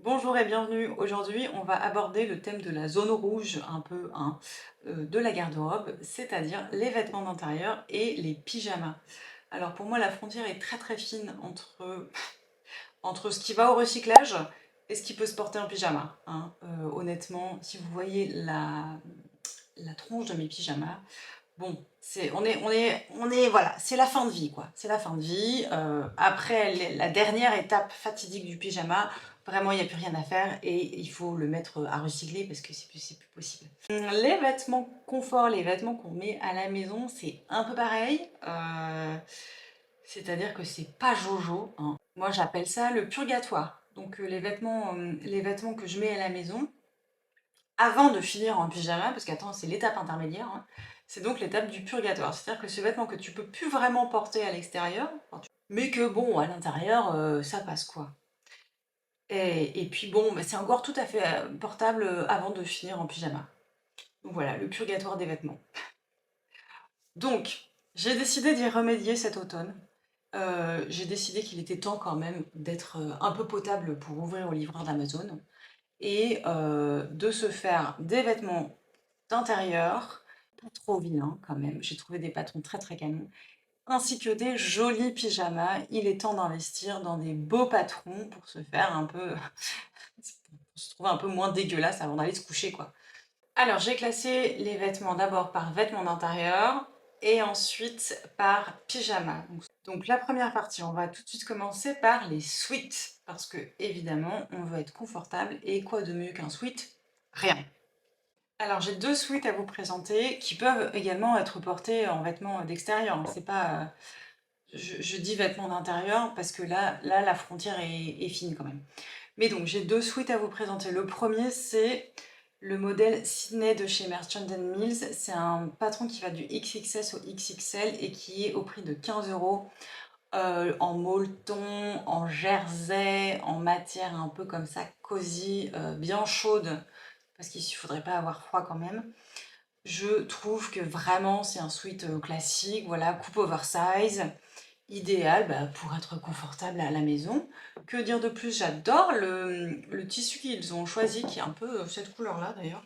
Bonjour et bienvenue. Aujourd'hui, on va aborder le thème de la zone rouge un peu de la garde-robe, c'est-à-dire les vêtements d'intérieur et les pyjamas. Alors pour moi, la frontière est très très fine entre ce qui va au recyclage et ce qui peut se porter en pyjama, hein. Honnêtement, si vous voyez la tronche de mes pyjamas, bon, voilà, c'est la fin de vie, quoi. C'est la fin de vie. Après la dernière étape fatidique du pyjama, vraiment, il n'y a plus rien à faire et il faut le mettre à recycler parce que c'est plus possible. Les vêtements confort, les vêtements qu'on met à la maison, c'est un peu pareil. C'est-à-dire que c'est pas jojo, hein. Moi, j'appelle ça le purgatoire. Donc, les vêtements que je mets à la maison, avant de finir en pyjama, parce qu'attends, c'est l'étape intermédiaire, hein, c'est donc l'étape du purgatoire. C'est-à-dire que ce vêtement que tu peux plus vraiment porter à l'extérieur, mais que bon, à l'intérieur, ça passe quoi. Et puis bon, bah, c'est encore tout à fait portable avant de finir en pyjama. Donc voilà, le purgatoire des vêtements. Donc, j'ai décidé d'y remédier cet automne. J'ai décidé qu'il était temps quand même d'être un peu potable pour ouvrir au livreur d'Amazon et de se faire des vêtements d'intérieur, pas trop vilains quand même, j'ai trouvé des patrons très très canons, ainsi que des jolis pyjamas. Il est temps d'investir dans des beaux patrons pour se faire un peu, pour se trouver un peu moins dégueulasse avant d'aller se coucher, quoi. Alors j'ai classé les vêtements d'abord par vêtements d'intérieur et ensuite par pyjama. Donc la première partie, on va tout de suite commencer par les sweats, parce que évidemment on veut être confortable et quoi de mieux qu'un sweat? Rien. Alors j'ai deux sweats à vous présenter qui peuvent également être portés en vêtements d'extérieur, hein. C'est pas, je dis vêtements d'intérieur parce que là la frontière est fine quand même. Mais donc j'ai deux sweats à vous présenter. Le premier, c'est le modèle Sydney de chez Merchant Mills. C'est un patron qui va du XXS au XXL et qui est au prix de 15 €, en molleton, en jersey, en matière un peu comme ça cosy, bien chaude, parce qu'il ne faudrait pas avoir froid quand même. Je trouve que vraiment c'est un sweat classique, voilà, coupe oversize, idéal pour être confortable à la maison. Que dire de plus? J'adore le tissu qu'ils ont choisi, qui est un peu cette couleur-là d'ailleurs.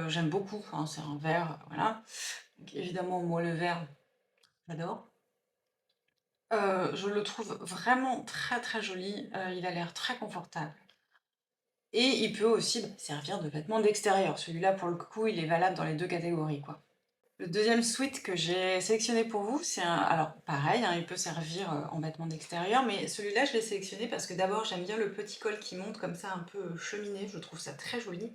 J'aime beaucoup, hein, c'est un vert, voilà. Donc, évidemment, moi le vert, j'adore. Je le trouve vraiment très très joli, il a l'air très confortable. Et il peut aussi servir de vêtement d'extérieur. Celui-là, pour le coup, il est valable dans les deux catégories, quoi. Le deuxième sweat que j'ai sélectionné pour vous, c'est un... Alors, pareil, hein, il peut servir en vêtement d'extérieur, mais celui-là, je l'ai sélectionné parce que d'abord, j'aime bien le petit col qui monte comme ça, un peu cheminé, je trouve ça très joli.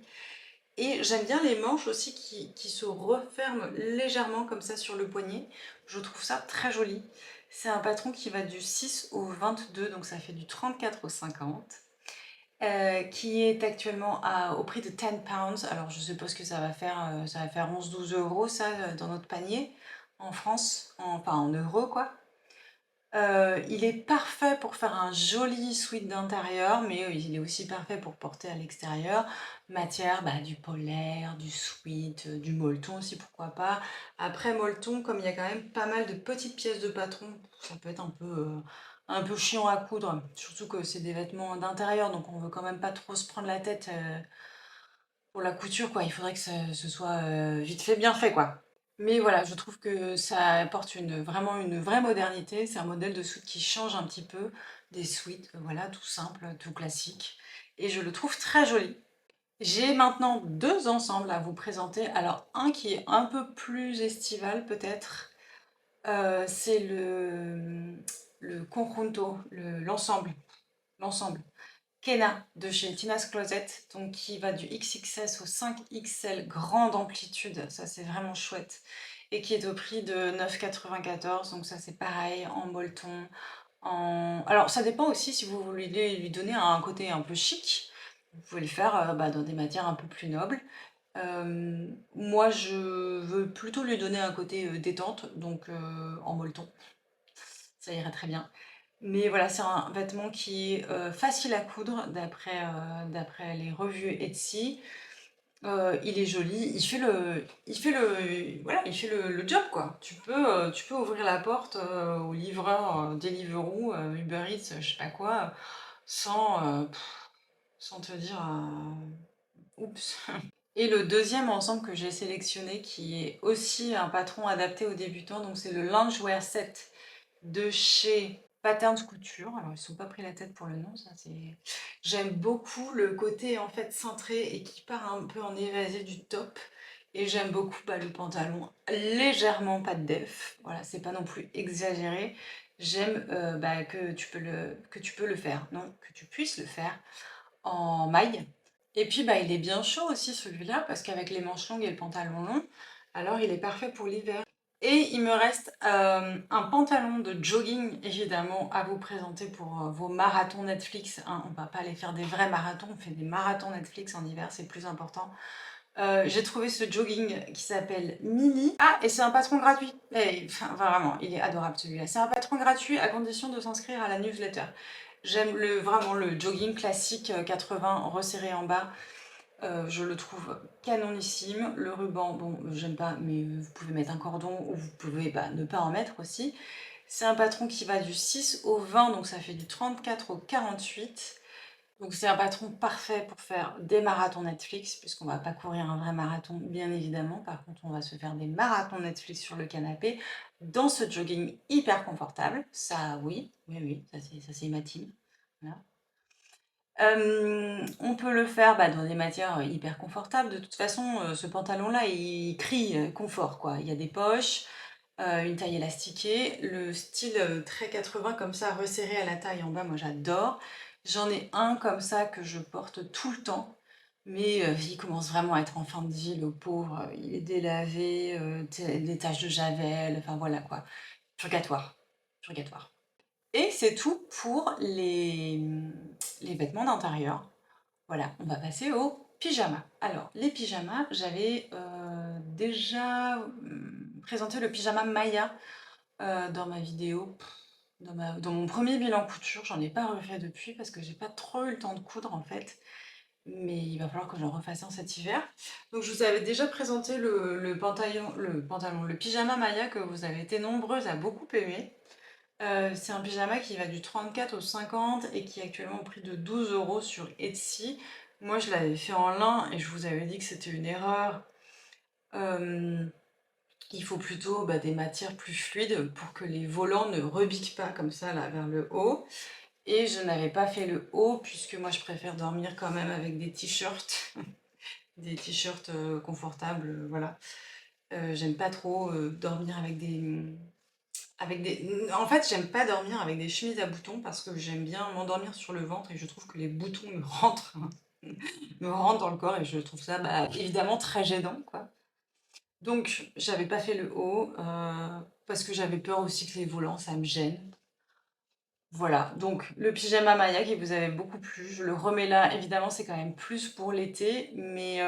Et j'aime bien les manches aussi qui se referment légèrement comme ça sur le poignet. Je trouve ça très joli. C'est un patron qui va du 6 au 22, donc ça fait du 34 au 50. Qui est actuellement au prix de 10 pounds. Alors je suppose que ça va faire 11-12 € ça dans notre panier en France, enfin en euros quoi. Il est parfait pour faire un joli sweat d'intérieur, mais il est aussi parfait pour porter à l'extérieur. Matière, du polaire, du sweat, du molleton aussi, pourquoi pas. Après molleton, comme il y a quand même pas mal de petites pièces de patron, ça peut être un peu chiant à coudre. Surtout que c'est des vêtements d'intérieur, donc on veut quand même pas trop se prendre la tête pour la couture, quoi. Il faudrait que ce soit vite fait, bien fait, quoi. Mais voilà, je trouve que ça apporte vraiment une vraie modernité. C'est un modèle de sweat qui change un petit peu des sweats, voilà, tout simple, tout classique. Et je le trouve très joli. J'ai maintenant deux ensembles à vous présenter. Alors, un qui est un peu plus estival, peut-être. C'est le conjunto, l'ensemble. Kena de chez Tina's Closet, donc qui va du XXS au 5XL grande amplitude, ça c'est vraiment chouette, et qui est au prix de 9,94 €, donc ça c'est pareil, en molleton, Alors ça dépend aussi si vous voulez lui donner un côté un peu chic, vous pouvez le faire dans des matières un peu plus nobles. Moi je veux plutôt lui donner un côté détente, donc en molleton, ça irait très bien. Mais voilà, c'est un vêtement qui est facile à coudre d'après les revues Etsy. Il est joli, il fait le job quoi. Tu peux ouvrir la porte au livreur Deliveroo, Uber Eats, je sais pas quoi, sans, sans te dire, oups. Et le deuxième ensemble que j'ai sélectionné, qui est aussi un patron adapté aux débutants, donc c'est le Loungewear Set de chez Patterns Couture. Alors ils ne sont pas pris la tête pour le nom, ça c'est... J'aime beaucoup le côté en fait cintré et qui part un peu en évasé du top. Et j'aime beaucoup le pantalon légèrement pas de def. Voilà, c'est pas non plus exagéré. J'aime que tu peux le faire, non, que tu puisses le faire en maille. Et puis il est bien chaud aussi celui-là, parce qu'avec les manches longues et le pantalon long, alors il est parfait pour l'hiver. Et il me reste un pantalon de jogging, évidemment, à vous présenter pour vos marathons Netflix, hein. On va pas aller faire des vrais marathons, on fait des marathons Netflix en hiver, c'est plus important. J'ai trouvé ce jogging qui s'appelle Mini. Ah, et c'est un patron gratuit. Et, enfin, vraiment, il est adorable celui-là. C'est un patron gratuit à condition de s'inscrire à la newsletter. J'aime vraiment le jogging classique 80 resserré en bas. Je le trouve canonissime. Le ruban, bon, j'aime pas, mais vous pouvez mettre un cordon ou vous pouvez ne pas en mettre aussi. C'est un patron qui va du 6 au 20, donc ça fait du 34 au 48. Donc c'est un patron parfait pour faire des marathons Netflix, puisqu'on va pas courir un vrai marathon, bien évidemment. Par contre, on va se faire des marathons Netflix sur le canapé, dans ce jogging hyper confortable. Ça, oui, oui, oui, ça c'est ma team. Voilà. On peut le faire dans des matières hyper confortables. De toute façon, ce pantalon-là, il crie confort, quoi. Il y a des poches, une taille élastiquée, le style très 80 comme ça, resserré à la taille en bas, moi j'adore. J'en ai un comme ça que je porte tout le temps, mais il commence vraiment à être en fin de vie, le pauvre. Il est délavé, des taches de javel, enfin voilà quoi. Purgatoire, purgatoire. Et c'est tout pour les vêtements d'intérieur. Voilà, on va passer aux pyjamas. Alors, les pyjamas, j'avais déjà présenté le pyjama Maya dans ma vidéo, dans mon premier bilan couture. J'en ai pas refait depuis parce que j'ai pas trop eu le temps de coudre en fait. Mais il va falloir que j'en refasse un cet hiver. Donc je vous avais déjà présenté le pyjama Maya que vous avez été nombreuses à beaucoup aimer. C'est un pyjama qui va du 34 au 50 et qui est actuellement au prix de 12 € sur Etsy. Moi, je l'avais fait en lin et je vous avais dit que c'était une erreur. Il faut plutôt des matières plus fluides pour que les volants ne rebiquent pas comme ça là vers le haut. Et je n'avais pas fait le haut puisque moi je préfère dormir quand même avec des t-shirts, des t-shirts confortables, voilà. J'aime pas trop dormir en fait, j'aime pas dormir avec des chemises à boutons parce que j'aime bien m'endormir sur le ventre et je trouve que les boutons me rentrent, me rentrent dans le corps et je trouve ça évidemment très gênant, quoi. Donc, j'avais pas fait le haut parce que j'avais peur aussi que les volants, ça me gêne. Voilà, donc le pyjama Maya qui vous avait beaucoup plu, je le remets là. Évidemment, c'est quand même plus pour l'été, mais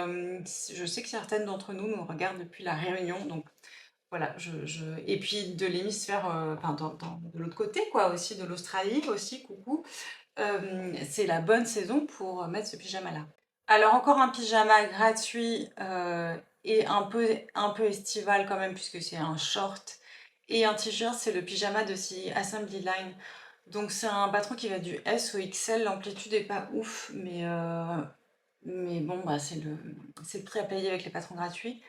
je sais que certaines d'entre nous regardent depuis la Réunion, donc voilà, et puis de l'hémisphère, enfin de l'autre côté, quoi, aussi, de l'Australie aussi, coucou. C'est la bonne saison pour mettre ce pyjama-là. Alors encore un pyjama gratuit et un peu estival quand même, puisque c'est un short et un t-shirt, c'est le pyjama de chez Assembly Line. Donc c'est un patron qui va du S au XL, l'amplitude est pas ouf, mais bon, c'est le prix à payer avec les patrons gratuits.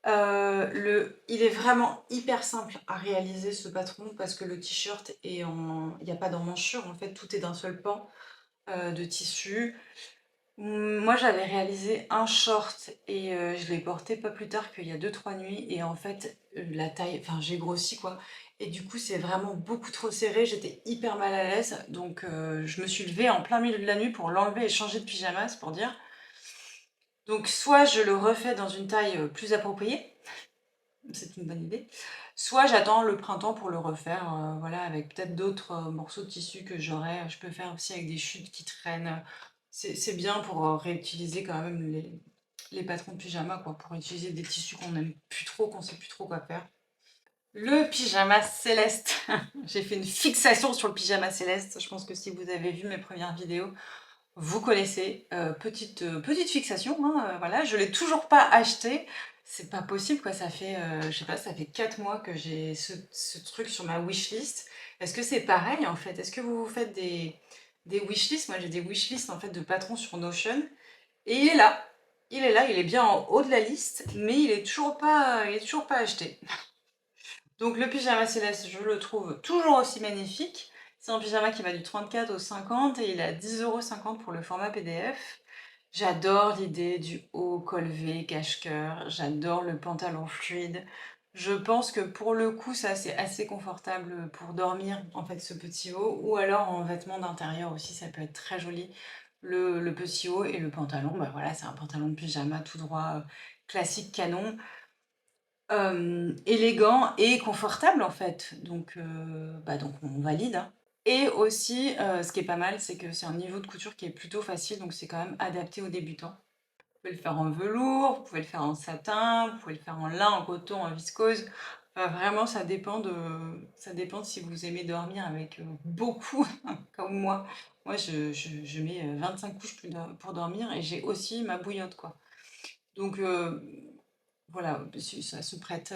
Il est vraiment hyper simple à réaliser ce patron parce que le t-shirt il n'y a pas d'emmanchure en fait, tout est d'un seul pan de tissu. Moi j'avais réalisé un short et je l'ai porté pas plus tard qu'il y a 2-3 nuits et en fait la taille, enfin j'ai grossi quoi. Et du coup c'est vraiment beaucoup trop serré, j'étais hyper mal à l'aise donc je me suis levée en plein milieu de la nuit pour l'enlever et changer de pyjama, c'est pour dire. Donc soit je le refais dans une taille plus appropriée, c'est une bonne idée. Soit j'attends le printemps pour le refaire, voilà, avec peut-être d'autres morceaux de tissu que j'aurai. Je peux faire aussi avec des chutes qui traînent. C'est bien pour réutiliser quand même les patrons de pyjama, quoi, pour utiliser des tissus qu'on n'aime plus trop, qu'on sait plus trop quoi faire. Le pyjama céleste. J'ai fait une fixation sur le pyjama céleste. Je pense que si vous avez vu mes premières vidéos, vous connaissez, petite fixation, hein, voilà. Je l'ai toujours pas acheté. C'est pas possible quoi, ça fait, je sais pas, ça fait 4 mois que j'ai ce truc sur ma wishlist. Est-ce que c'est pareil en fait? Est-ce que vous vous faites des wishlists. Moi, j'ai des wishlists en fait de patrons sur Notion. Et il est là. Il est là, il est bien en haut de la liste, mais il est toujours pas acheté. Donc le pyjama céleste, je le trouve toujours aussi magnifique. C'est un pyjama qui va du 34 au 50 et il est à 10,50 € pour le format PDF. J'adore l'idée du haut col V cache-cœur, j'adore le pantalon fluide. Je pense que pour le coup, ça c'est assez confortable pour dormir, en fait, ce petit haut, ou alors en vêtements d'intérieur aussi, ça peut être très joli. Le petit haut et le pantalon, bah voilà, c'est un pantalon de pyjama tout droit, classique canon, élégant et confortable en fait. Donc on valide, hein. Et aussi, ce qui est pas mal, c'est que c'est un niveau de couture qui est plutôt facile, donc c'est quand même adapté aux débutants. Vous pouvez le faire en velours, vous pouvez le faire en satin, vous pouvez le faire en lin, en coton, en viscose. Enfin, vraiment, ça dépend de si vous aimez dormir avec beaucoup, comme moi. Moi, je mets 25 couches pour dormir et j'ai aussi ma bouillotte, quoi. Donc voilà, ça se prête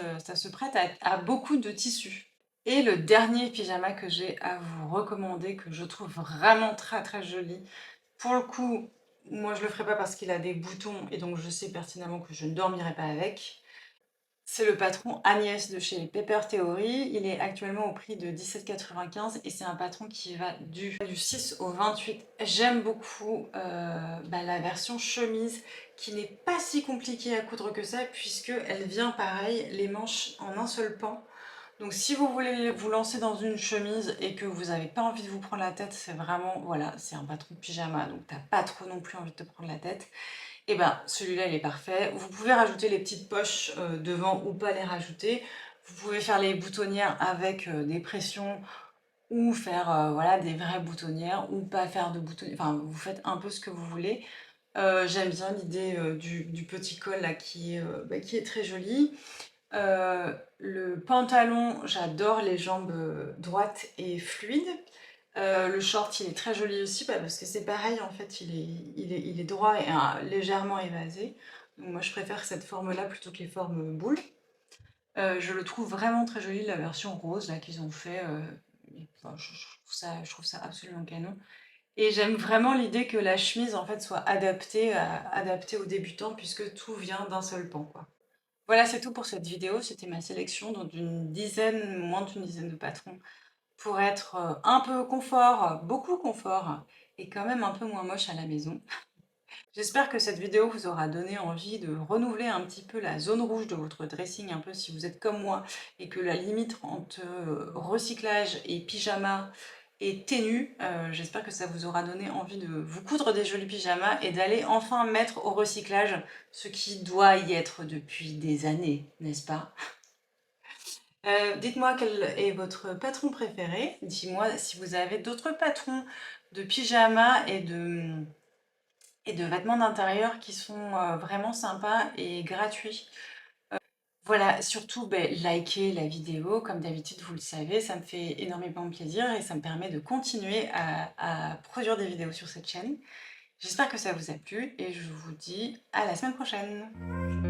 à beaucoup de tissus. Et le dernier pyjama que j'ai à vous recommander, que je trouve vraiment très très joli, pour le coup, moi je le ferai pas parce qu'il a des boutons et donc je sais pertinemment que je ne dormirai pas avec. C'est le patron Agnès de chez Paper Theory. Il est actuellement au prix de 17,95 € et c'est un patron qui va du 6 au 28. J'aime beaucoup la version chemise qui n'est pas si compliquée à coudre que ça puisqu'elle vient pareil, les manches en un seul pan. Donc si vous voulez vous lancer dans une chemise et que vous n'avez pas envie de vous prendre la tête, c'est vraiment, voilà, c'est un patron pyjama, donc t'as pas trop non plus envie de te prendre la tête. Et ben celui-là il est parfait. Vous pouvez rajouter les petites poches devant ou pas les rajouter. Vous pouvez faire les boutonnières avec des pressions ou faire voilà, des vraies boutonnières ou pas faire de boutonnières. Enfin, vous faites un peu ce que vous voulez. J'aime bien l'idée du petit col là qui est très joli. Le pantalon, j'adore les jambes droites et fluides. Le short, il est très joli aussi parce que c'est pareil, en fait, il est droit et légèrement évasé. Donc moi, je préfère cette forme-là plutôt que les formes boules. Je le trouve vraiment très joli, la version rose là qu'ils ont fait. Enfin, je trouve ça absolument canon. Et j'aime vraiment l'idée que la chemise, en fait, soit adaptée aux débutants puisque tout vient d'un seul pan, quoi. Voilà, c'est tout pour cette vidéo. C'était ma sélection d'une dizaine, moins d'une dizaine de patrons pour être un peu confort, beaucoup confort et quand même un peu moins moche à la maison. J'espère que cette vidéo vous aura donné envie de renouveler un petit peu la zone rouge de votre dressing, un peu si vous êtes comme moi et que la limite entre recyclage et pyjama est ténue. J'espère que ça vous aura donné envie de vous coudre des jolis pyjamas et d'aller enfin mettre au recyclage ce qui doit y être depuis des années, n'est-ce pas? Dites-moi quel est votre patron préféré. Dites-moi si vous avez d'autres patrons de pyjamas et de vêtements d'intérieur qui sont vraiment sympas et gratuits. Voilà, surtout likez la vidéo, comme d'habitude vous le savez, ça me fait énormément plaisir et ça me permet de continuer à produire des vidéos sur cette chaîne. J'espère que ça vous a plu et je vous dis à la semaine prochaine.